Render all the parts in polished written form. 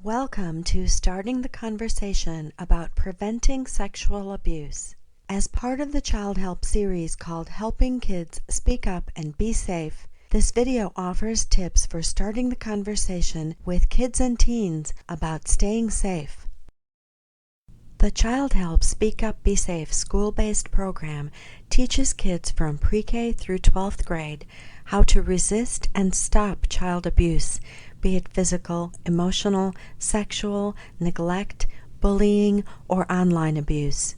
Welcome to Starting the Conversation about Preventing Sexual Abuse. As part of the Childhelp series called Helping Kids Speak Up and Be Safe, this video offers tips for starting the conversation with kids and teens about staying safe. The Childhelp Speak Up, Be Safe school-based program teaches kids from pre-K through 12th grade how to resist and stop child abuse, be it physical, emotional, sexual, neglect, bullying, or online abuse.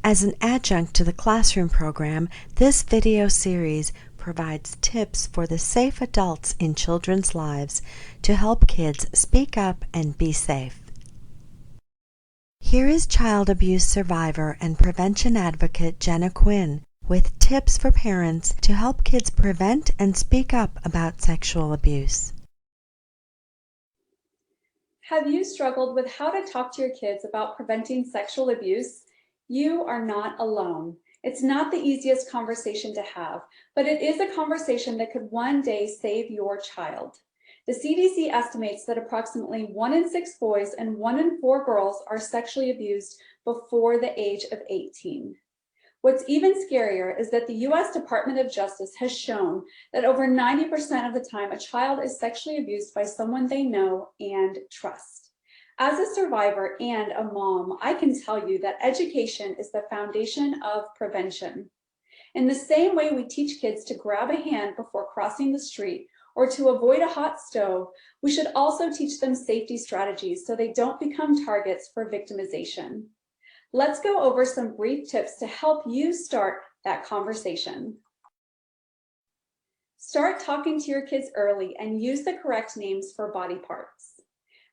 As an adjunct to the classroom program, this video series provides tips for the safe adults in children's lives to help kids speak up and be safe. Here is child abuse survivor and prevention advocate Jenna Quinn with tips for parents to help kids prevent and speak up about sexual abuse. Have you struggled with how to talk to your kids about preventing sexual abuse? You are not alone. It's not the easiest conversation to have, but it is a conversation that could one day save your child. The CDC estimates that approximately 1 in 6 boys and 1 in 4 girls are sexually abused before the age of 18. What's even scarier is that the U.S. Department of Justice has shown that over 90% of the time a child is sexually abused by someone they know and trust. As a survivor and a mom, I can tell you that education is the foundation of prevention. In the same way we teach kids to grab a hand before crossing the street or to avoid a hot stove, we should also teach them safety strategies so they don't become targets for victimization. Let's go over some brief tips to help you start that conversation. Start talking to your kids early and use the correct names for body parts.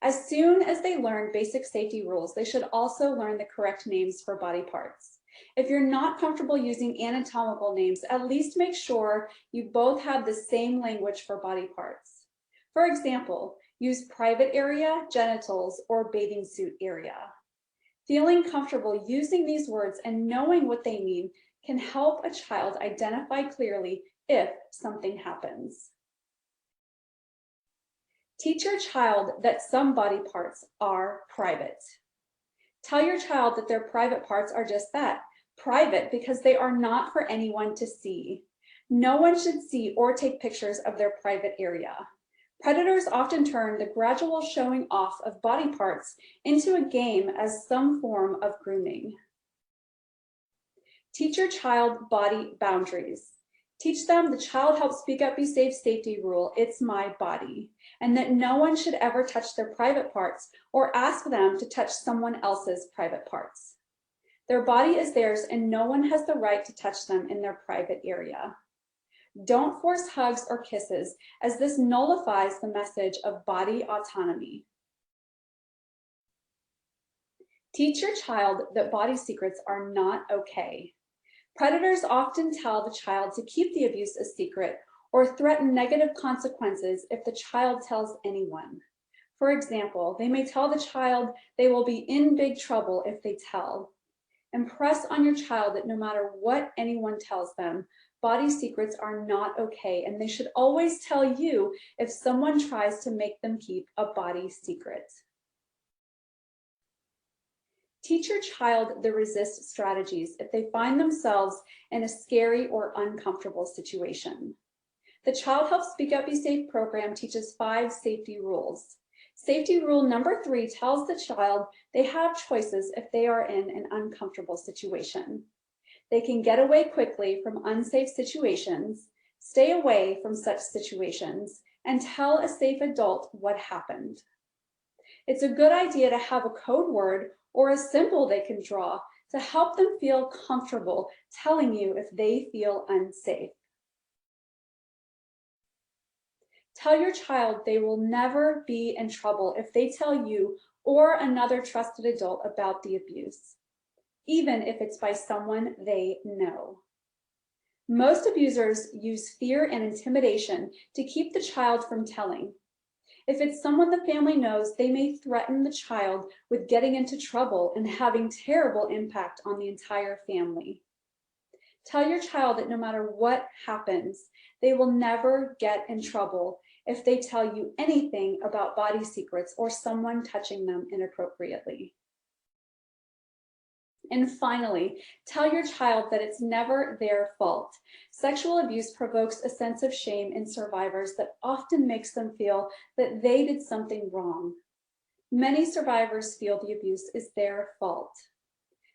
As soon as they learn basic safety rules, they should also learn the correct names for body parts. If you're not comfortable using anatomical names, at least make sure you both have the same language for body parts. For example, use private area, genitals, or bathing suit area. Feeling comfortable using these words and knowing what they mean can help a child identify clearly if something happens. Teach your child that some body parts are private. Tell your child that their private parts are just that, private, because they are not for anyone to see. No one should see or take pictures of their private area. Predators often turn the gradual showing off of body parts into a game as some form of grooming. Teach your child body boundaries. Teach them the Childhelp Speak Up, Be Safe safety rule, it's my body, and that no one should ever touch their private parts or ask them to touch someone else's private parts. Their body is theirs and no one has the right to touch them in their private area. Don't force hugs or kisses, as this nullifies the message of body autonomy. Teach your child that body secrets are not okay. Predators often tell the child to keep the abuse a secret or threaten negative consequences if the child tells anyone. For example, they may tell the child they will be in big trouble if they tell. Impress on your child that no matter what anyone tells them, body secrets are not okay, and they should always tell you if someone tries to make them keep a body secret. Teach your child the resist strategies if they find themselves in a scary or uncomfortable situation. The Childhelp Speak Up, Be Safe program teaches 5 safety rules. Safety rule number 3 tells the child they have choices if they are in an uncomfortable situation. They can get away quickly from unsafe situations, stay away from such situations, and tell a safe adult what happened. It's a good idea to have a code word or a symbol they can draw to help them feel comfortable telling you if they feel unsafe. Tell your child they will never be in trouble if they tell you or another trusted adult about the abuse, even if it's by someone they know. Most abusers use fear and intimidation to keep the child from telling. If it's someone the family knows, they may threaten the child with getting into trouble and having terrible impact on the entire family. Tell your child that no matter what happens, they will never get in trouble if they tell you anything about body secrets or someone touching them inappropriately. And finally, tell your child that it's never their fault. Sexual abuse provokes a sense of shame in survivors that often makes them feel that they did something wrong. Many survivors feel the abuse is their fault.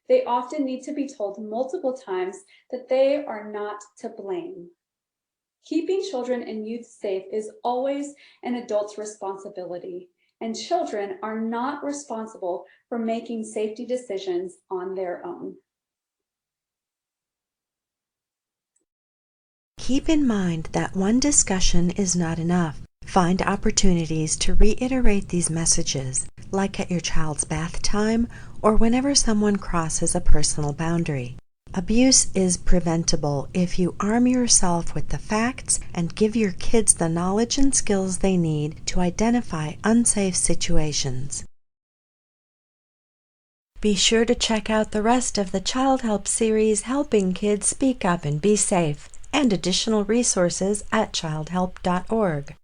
They often need to be told multiple times that they are not to blame. Keeping children and youth safe is always an adult's responsibility, and children are not responsible for making safety decisions on their own. Keep in mind that one discussion is not enough. Find opportunities to reiterate these messages, like at your child's bath time or whenever someone crosses a personal boundary. Abuse is preventable if you arm yourself with the facts and give your kids the knowledge and skills they need to identify unsafe situations. Be sure to check out the rest of the Childhelp series Helping Kids Speak Up and Be Safe, and additional resources at childhelp.org.